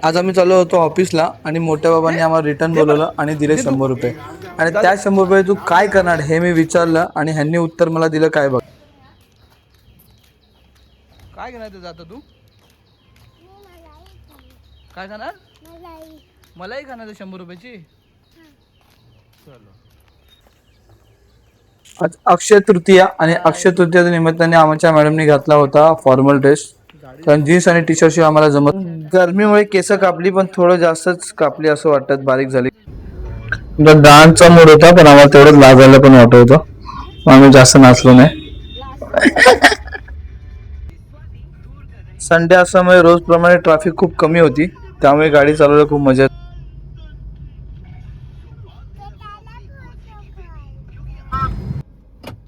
आज आम्ही चाललो होतो ऑफिसला आणि मोठ्या बाबांनी आम्हाला रिटर्न बोलवलं आणि दिले 100 रुपये. आणि त्या 100 रुपये तू काय करणार हे मी विचारलं आणि ह्यांनी उत्तर मला दिलं काय बघ. काय घेणार ते जाता तू? काय खाणार? मलाई खाणार 100 रुपयाची? चलो. आज अक्षय तृतीया आणि अक्षय तृतीयाच्या निमित्ताने आमच्या मॅडमनी घातला होता फॉर्मल ड्रेस. कारण जीन्स आणि टी शर्ट शिवाय आम्हाला जमत. गरमीमुळे केस कापली पण थोडं जास्तच कापली असं वाटत, बारीक झाली. डान्सचा मूड होता पण आम्हाला तेवढंच लाजायला पण वाटत होतं, आम्ही जास्त नाचलो नाही. संडे असल्यामुळे रोजप्रमाणे ट्रॅफिक खूप कमी होती, त्यामुळे गाडी चालवायला खूप मजा.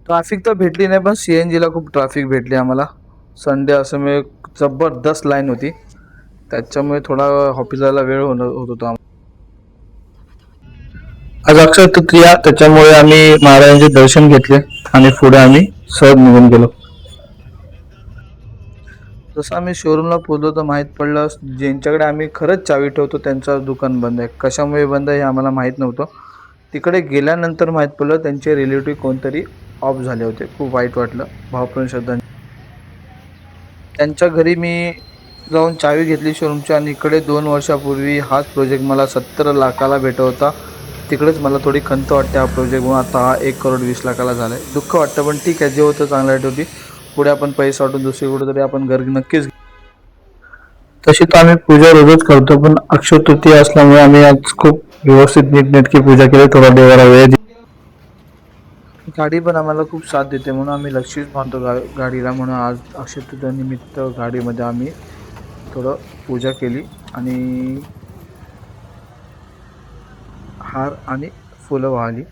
ट्रॅफिक तर भेटली नाही पण सीएनजी ला खूप ट्रॅफिक भेटली आम्हाला. संडे असल्यामुळे जबरदस्त लाईन होती, त्याच्यामुळे थोडा ऑफिसला वेळ होत होता. आज अक्षय तृतीया त्याच्यामुळे आम्ही महाराजांचे दर्शन घेतले आणि पुढे आम्ही सहज निघून गेलो. जसं आम्ही शोरूमला पोहोचलो तर माहीत पडलं ज्यांच्याकडे आम्ही खरंच चावी ठेवतो त्यांचं दुकान बंद आहे. कशामुळे बंद आहे हे आम्हाला माहीत नव्हतं. तिकडे गेल्यानंतर माहीत पडलं त्यांचे रिलेटिव्ह कोणतरी ऑफ झाले होते. खूप वाईट वाटलं. भावपूर्ण श्रद्धांजली. त्यांच्या घरी मी जाऊन चावी घेतली शोरूमची आणि इकडे 2 वर्षापूर्वी हाच प्रोजेक्ट मला 70 लाखाला भेटत होता. तिकडेच मला थोडी खंत वाटते हा प्रोजेक्ट म्हणून. आता हा 1,20,00,000ला झाला आहे. दुःख वाटतं पण ठीक आहे, जे होतं चांगल्यासाठी होती. पुढे आपण पैसे वाटून दुसरी कुठेतरी आपण घर नक्कीच. तशी तर आम्ही पूजा रोजच करतो पण अक्षय तृतीया असल्यामुळे आम्ही आज खूप व्यवस्थित नीटनेटकी पूजा केली. थोडा देवाला वेळ. गाडी पण आम्हाला खूप साथ देते म्हणून आम्ही लक्षच मानतो गाडीला. म्हणून आज अक्षय तृतीया निमित्त गाडीमध्ये आम्ही थोडं पूजा केली आणि हार आणि फुलं वाहली.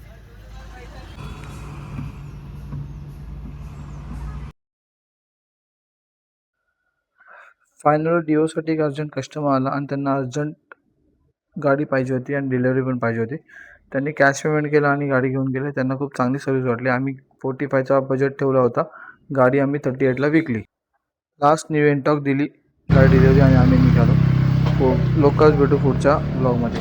फायनल डिओसाठी एक अर्जंट कस्टमर आला आणि त्यांना अर्जंट गाडी पाहिजे होती आणि डिलेवरी पण पाहिजे होती. त्यांनी कॅश पेमेंट केलं आणि गाडी घेऊन गेले. त्यांना खूप चांगली सर्व्हिस वाटली. आम्ही 45चा बजेट ठेवला होता, गाडी आम्ही 38ला विकली. लास्ट न्यू एनटॉक दिली गाडी डिलेवरी आणि आम्ही निघालो. लवकरच भेटू पुढच्या ब्लॉगमध्ये.